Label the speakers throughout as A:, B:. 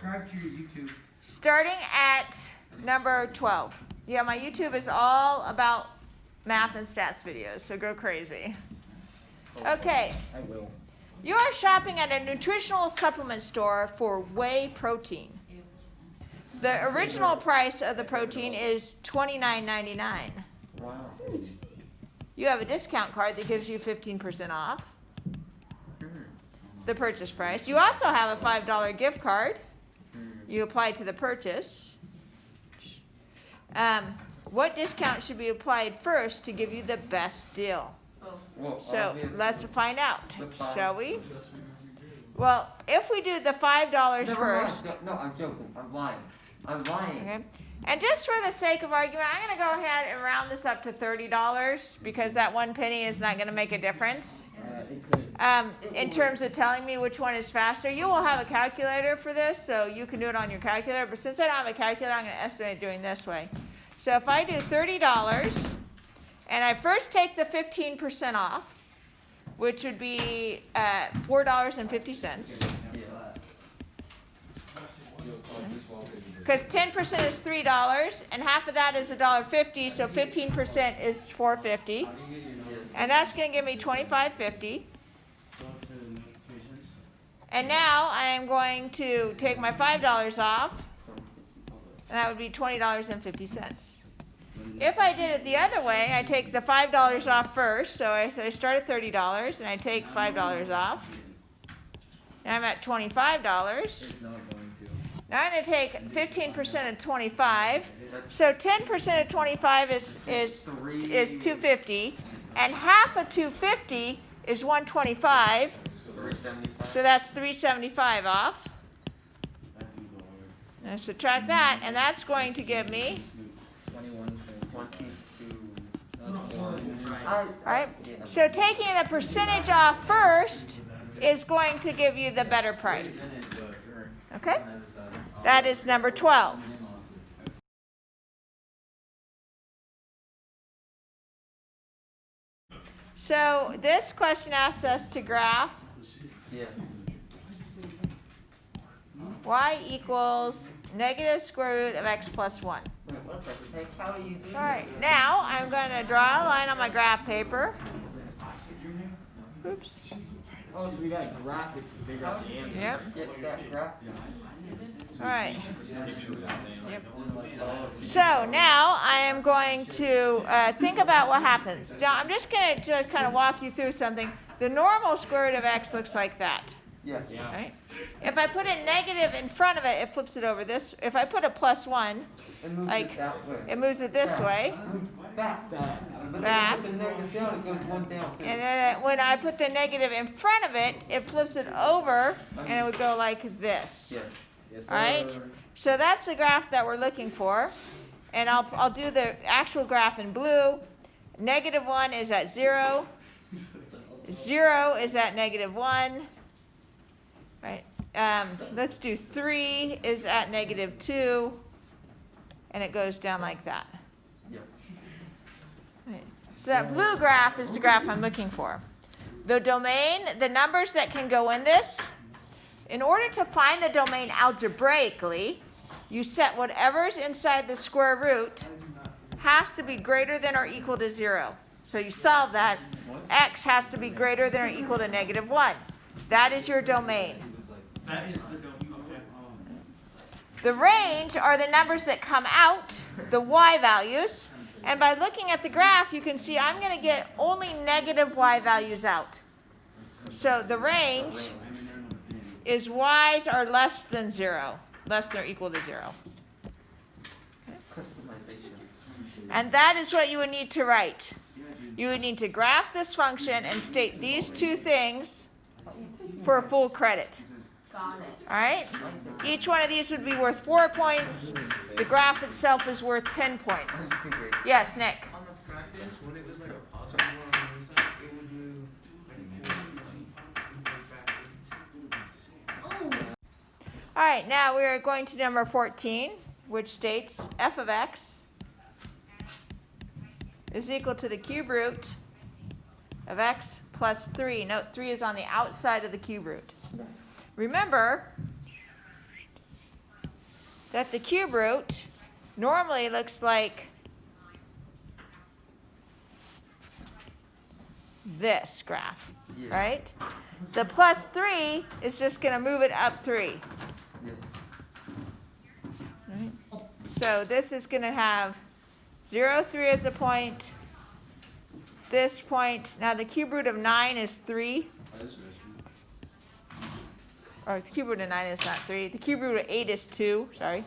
A: subscribe to your YouTube.
B: Starting at number 12. Yeah, my YouTube is all about math and stats videos, so go crazy. Okay.
C: I will.
B: You are shopping at a nutritional supplement store for whey protein. The original price of the protein is $29.99.
C: Wow.
B: You have a discount card that gives you 15% off the purchase price. You also have a $5 gift card. You apply to the purchase. What discount should be applied first to give you the best deal?
C: Well,
B: So let's find out,
C: The five.
B: shall we? Well, if we do the $5
C: Never
B: first.
C: mind. No, I'm joking. I'm lying. I'm lying.
B: Okay. And just for the sake of argument, I'm going to go ahead and round this up to $30 because that 1 penny is not going to make a difference.
C: It could.
B: In terms of telling me which one is faster, you will have a calculator for this, so you can do it on your calculator. But since I don't have a calculator, I'm going to estimate doing this way. So if I do $30, and I first take the 15% off, which would be $4.50. Because 10% is $3, and half of that is $1.50, so 15% is $4.50, and that's going to give me $25.50. And now I am going to take my $5 off, and that would be $20.50. If I did it the other way, I take the $5 off first, so I start at $30, and I take $5 off, and I'm at $25. Now I'm going to take 15% of 25. So 10% of 25 is $2.50, and half of $2.50 is $1.25. So that's $3.75 off. And subtract that, and that's going to give me.
C: 22.
B: All right. So taking the percentage off first is going to give you the better price. Okay? That is number 12. So this question asks us to graph
C: Yeah.
B: y equals negative square root of x plus 1.
C: What the heck? How are you doing?
B: All right. Now I'm going to draw a line on my graph paper. Oops.
D: Oh, so we got graphics to figure out the answer.
B: Yep.
C: Get that graph.
B: All right. So now I am going to think about what happens. Now I'm just going to just kind of walk you through something. The normal square root of x looks like that.
C: Yeah.
B: Right? If I put a negative in front of it, it flips it over this. If I put a plus 1,
C: It moves
B: like
C: it that way.
B: it moves it this way.
C: Back. But
B: Back.
C: then you put the negative down, it goes one down.
B: And then when I put the negative in front of it, it flips it over, and it would go like this.
C: Yeah.
B: All right? So that's the graph that we're looking for. And I'll do the actual graph in blue. Negative 1 is at 0. 0 is at negative 1. Right? Let's do 3 is at negative 2. And it goes down like that.
C: Yeah.
B: Right. So that blue graph is the graph I'm looking for. The domain, the numbers that can go in this, in order to find the domain algebraically, you set whatever's inside the square root has to be greater than or equal to 0. So you solve that. X has to be greater than or equal to negative 1. That is your domain.
A: That is the domain. Okay.
B: The range are the numbers that come out, the y values. And by looking at the graph, you can see I'm going to get only negative y values out. So the range is y's are less than 0, less than or equal to 0. And that is what you would need to write. You would need to graph this function and state these two things for a full credit.
E: Got it.
B: All right? Each one of these would be worth 4 points. The graph itself is worth 10 points. Yes, Nick?
D: On the practice, when it was like a positive one on one side, it would move
B: All right, now we are going to number 14, which states f of x is equal to the cube root of x plus 3. Note 3 is on the outside of the cube root. Remember, that the cube root normally looks like this graph,
C: Yeah.
B: right? The plus 3 is just going to move it up 3.
C: Yeah.
B: Right? So this is going to have 0, 3 as a point. This point, now the cube root of 9 is 3. Or the cube root of 9 is not 3. The cube root of 8 is 2, sorry.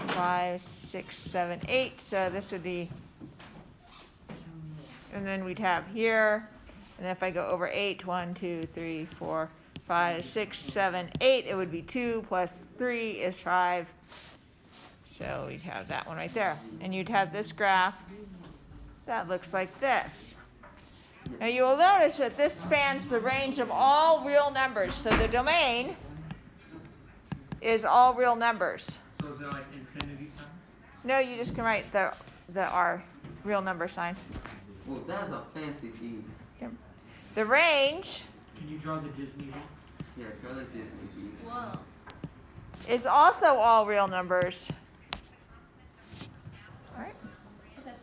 B: 5, 6, 7, 8. So this would be, and then we'd have here, and if I go over 8, 1, 2, 3, 4, 5, 6, 7, 8, it would be 2 plus 3 is 5. So we'd have that one right there. And you'd have this graph that looks like this. Now you will notice that this spans the range of all real numbers. So the domain is all real numbers.
A: So is there like infinity sign?
B: No, you just can write the R real number sign.
C: Well, that's a fancy thing.
B: The range
A: Can you draw the Disney one?
C: Yeah, draw the Disney thing.
E: Whoa.
B: is also all real numbers. All right.
E: Okay.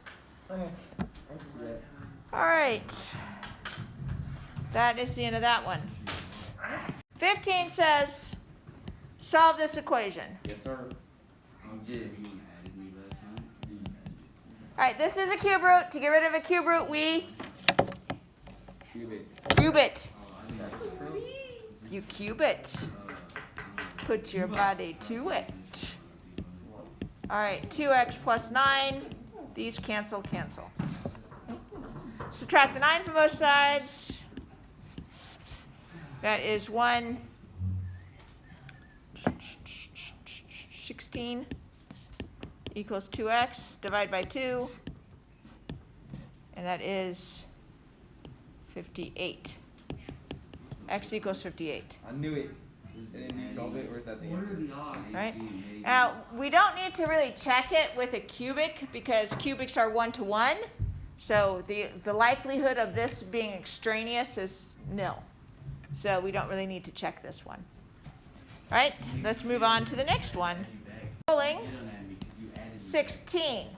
B: All right. That is the end of that one. 15 says, solve this equation.
C: Yes, sir. Yeah.
B: All right, this is a cube root. To get rid of a cube root, we
C: Cubic.
B: cube it. You cube it. Put your body to it. All right, 2x plus 9. These cancel, cancel. Subtract the 9 from both sides. That is 116 equals 2x. Divide by 2. And that is 58. X equals 58.
F: I knew it. And then you solve it, or is that the
A: What are
F: answer?
A: the odds?
B: Right? Now, we don't need to really check it with a cubic because cubics are 1 to 1. So the likelihood of this being extraneous is nil. So we don't really need to check this one. All right, let's move on to the next one. Rolling 16.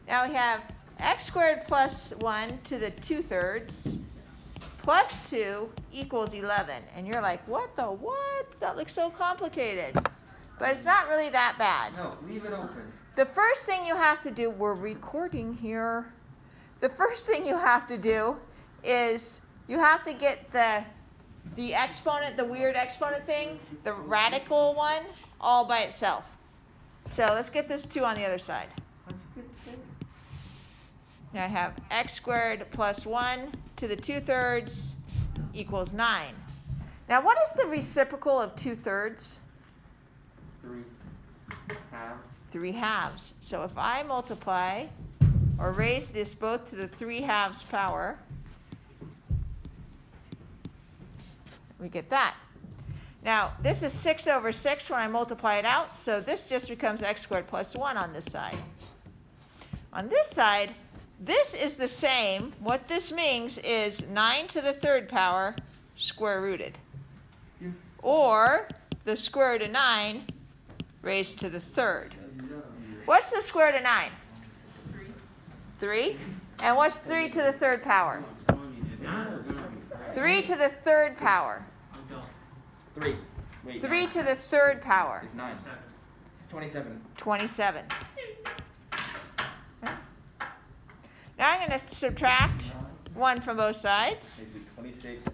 B: Now we have x squared plus 1 to the 2/3 plus 2 equals 11. And you're like, what the what? That looks so complicated. But it's not really that bad.
C: No, leave it open.
B: The first thing you have to do, we're recording here. The first thing you have to do is you have to get the exponent, the weird exponent thing, the radical one, all by itself. So let's get this 2 on the other side. Now I have x squared plus 1 to the 2/3 equals 9. Now what is the reciprocal of 2/3?
C: 3. Half.
B: 3/2. So if I multiply or raise this both to the 3/2 power, we get that. Now, this is 6 over 6 when I multiply it out, so this just becomes x squared plus 1 on this side. On this side, this is the same. What this means is 9 to the 3rd power square rooted. Or the square root of 9 raised to the 3rd. What's the square root of 9? 3. And what's 3 to the 3rd power? 3 to the 3rd power.
F: 3. Wait.
B: 3 to the 3rd power.
F: It's 9. It's 27.
B: 27. Okay. Now I'm going to subtract 1 from both sides.
F: It's 26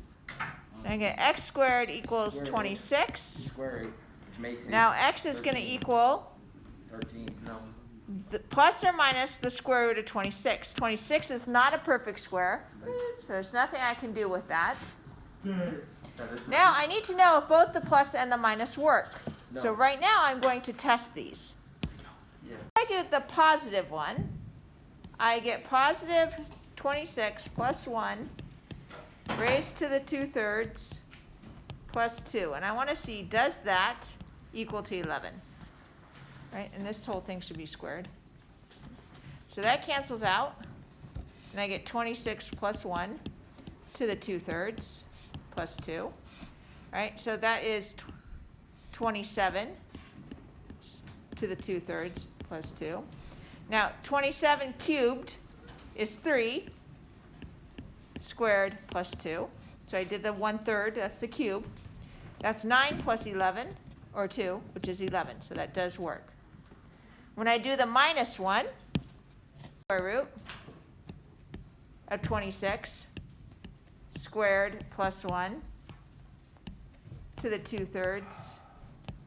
B: And I get x squared equals 26.
F: square root, which makes it
B: Now x is going to equal
F: 13. No.
B: the plus or minus the square root of 26. 26 is not a perfect square, so there's nothing I can do with that. Now I need to know if both the plus and the minus work. So
F: No.
B: right now I'm going to test these.
C: Yeah.
B: If I do the positive one, I get positive 26 plus 1 raised to the 2/3 plus 2. And I want to see, does that equal to 11? Right? And this whole thing should be squared. So that cancels out. And I get 26 plus 1 to the 2/3 plus 2. Right? So that is 27. to the 2/3 plus 2. Now, 27 cubed is 3 squared plus 2. So I did the 1/3, that's the cube. That's 9 plus 11, or 2, which is 11, so that does work. When I do the minus 1, square root of 26 squared plus 1 to the 2/3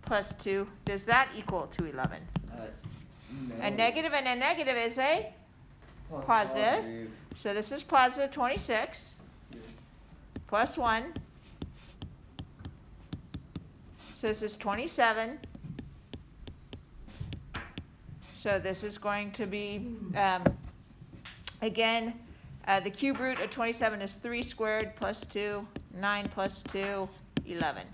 B: plus 2, does that equal to 11?
C: No.
B: A negative and a negative is a positive. So this is positive 26 plus 1. So this is 27. So this is going to be, again, the cube root of 27 is 3 squared plus 2, 9 plus 2, 11.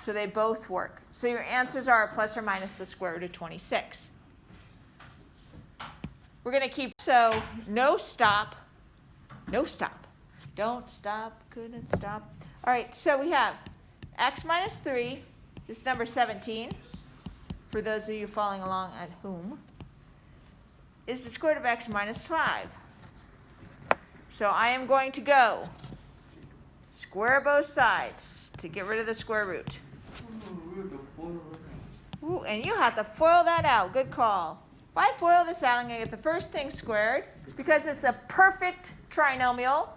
B: So they both work. So your answers are plus or minus the square root of 26. We're going to keep, so no stop, no stop. Don't stop, couldn't stop. All right, so we have x minus 3, this is number 17, for those of you following along at home, is the square root of x minus 5. So I am going to go square both sides to get rid of the square root. Ooh, and you have to FOIL that out. Good call. If I FOIL this out, I'm going to get the first thing squared. Because it's a perfect trinomial,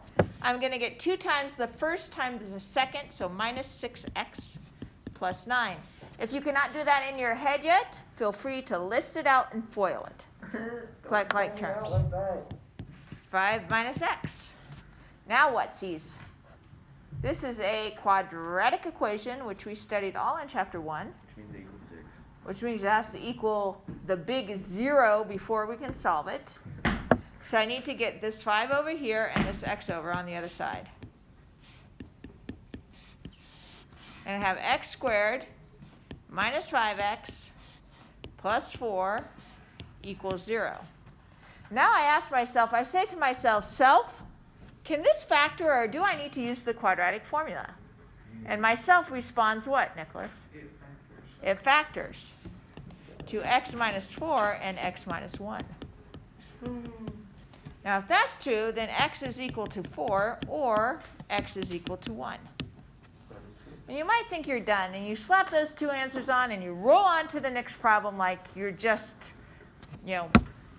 B: I'm going to get 2 times the first times the second, so minus 6x plus 9. If you cannot do that in your head yet, feel free to list it out and FOIL it. Collect like terms. 5 minus x. Now whatsies? This is a quadratic equation, which we studied all in chapter 1.
F: Which means it equals 6.
B: Which means it has to equal the big 0 before we can solve it. So I need to get this 5 over here and this x over on the other side. And I have x squared minus 5x plus 4 equals 0. Now I ask myself, I say to myself, self, can this factor or do I need to use the quadratic formula? And myself responds what, Nicholas? It factors to x minus 4 and x minus 1. Now if that's true, then x is equal to 4 or x is equal to 1. And you might think you're done, and you slap those 2 answers on and you roll on to the next problem like you're just,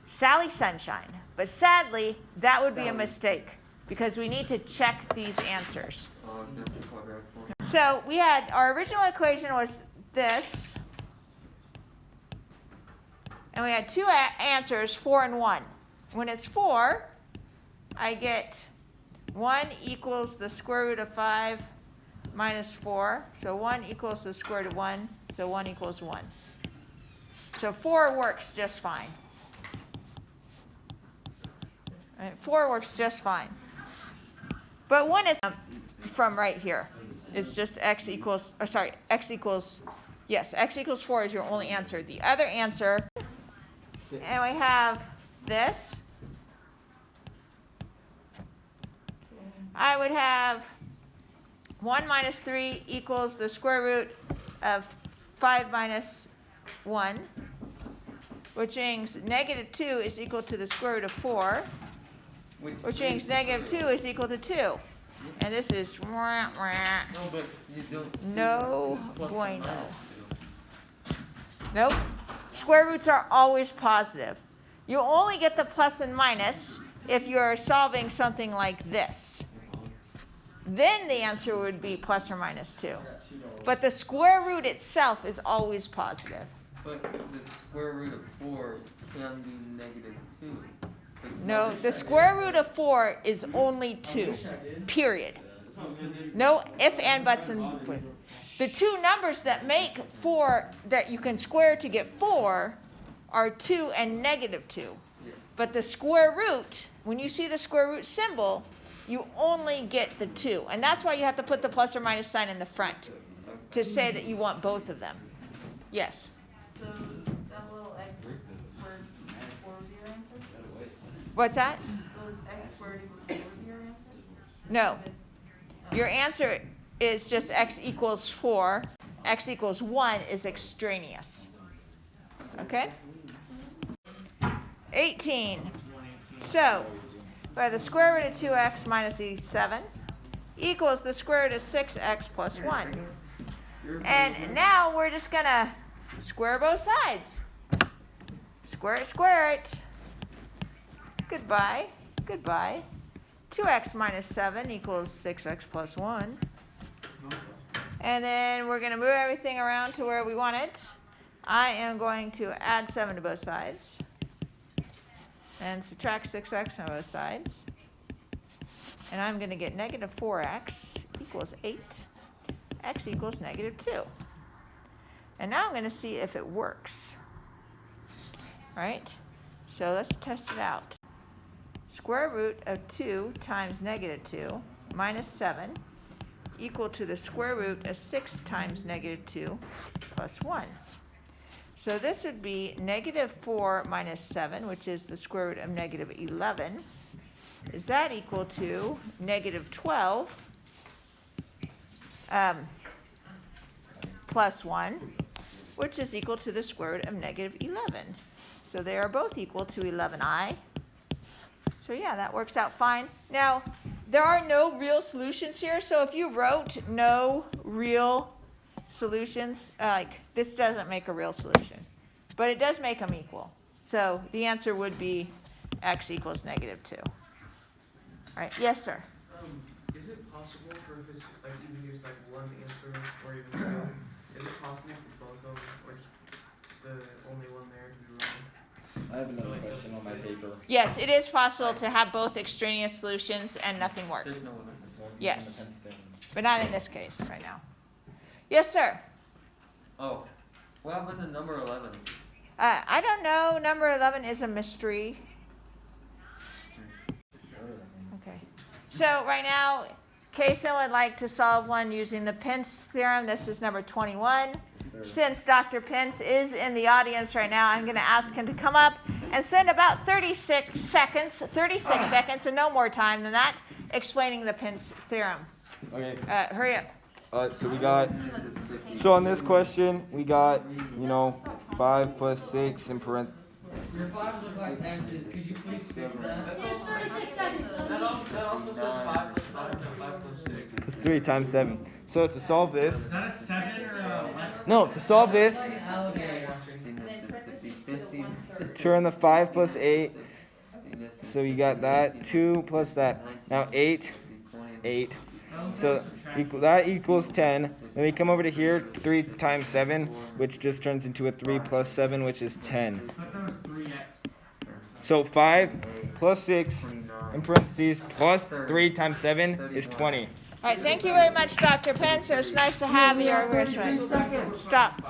B: Sally Sunshine. But sadly, that would be a mistake because we need to check these answers. So we had, our original equation was this, and we had 2 answers, 4 and 1. When it's 4, I get 1 equals the square root of 5 minus 4. So 1 equals the square root of 1, so 1 equals 1. So 4 works just fine. Right, 4 works just fine. But when it's from right here, it's just x equals 4 is your only answer. The other answer, and we have this. I would have 1 minus 3 equals the square root of 5 minus 1, which means negative 2 is equal to the square root of 4, which means negative 2 is equal to 2. And this is no bueno. Nope. Square roots are always positive. You only get the plus and minus if you're solving something like this. Then the answer would be plus or minus 2. But the square root itself is always positive.
C: But the square root of 4 can be negative 2.
B: No, the square root of 4 is only 2, period. No if, and, buts, and the 2 numbers that make 4, that you can square to get 4, are 2 and negative 2. But the square root, when you see the square root symbol, you only get the 2. And that's why you have to put the plus or minus sign in the front to say that you want both of them. Yes?
E: So that little x squared equals 4 would be your answer?
B: What's that?
E: So x squared equals 4 would be your answer?
B: No. Your answer is just x equals 4. X equals 1 is extraneous. Okay? 18. So, we have the square root of 2x minus 7 equals the square root of 6x plus 1. And now we're just going to square both sides. Square it, square it. Goodbye, goodbye. 2x minus 7 equals 6x plus 1. And then we're going to move everything around to where we want it. I am going to add 7 to both sides. And subtract 6x on both sides. And I'm going to get negative 4x equals 8. X equals negative 2. And now I'm going to see if it works. All right? So let's test it out. Square root of 2 times negative 2 minus 7 equal to the square root of 6 times negative 2 plus 1. So this would be negative 4 minus 7, which is the square root of negative 11. Is that equal to negative 12 plus 1, which is equal to the square root of negative 11. So they are both equal to 11i. So yeah, that works out fine. Now, there are no real solutions here, so if you wrote no real solutions, like this doesn't make a real solution, but it does make them equal. So the answer would be x equals negative 2. All right, yes, sir.
D: Is it possible for if it's like even just like one answer or even two, is it possible for both of them or just the only one there to be wrong?
F: I have another question on my paper.
B: Yes, it is possible to have both extraneous solutions and nothing work.
C: There's no limit.
B: Yes, but not in this case right now. Yes, sir.
C: Oh, what happened to number 11?
B: I don't know. Number 11 is a mystery. Okay. So right now, Kaysen would like to solve one using the Pence theorem. This is number 21. Since Dr. Pence is in the audience right now, I'm going to ask him to come up and spend about 36 seconds and no more time than that, explaining the Pence theorem.
G: Okay.
B: Hurry up.
G: So we got. So on this question, we got 5 plus 6 in parentheses.
A: Your files look like X's. Could you please fix that?
D: That also says 5 plus 5 and 5 plus 6.
G: It's 3 times 7. So to solve this,
A: Is that a 7 or a less?
G: no, to solve this,
A: Alligator.
G: turn the 5 plus 8. So you got that 2 plus that. Now 8, 8. So that equals 10. Then we come over to here, 3 times 7, which just turns into a 3 plus 7, which is 10.
A: I thought that was 3x.
G: So 5 plus 6 in parentheses plus 3 times 7 is 20.
B: All right, thank you very much, Dr. Pence. It was nice to have you. Stop.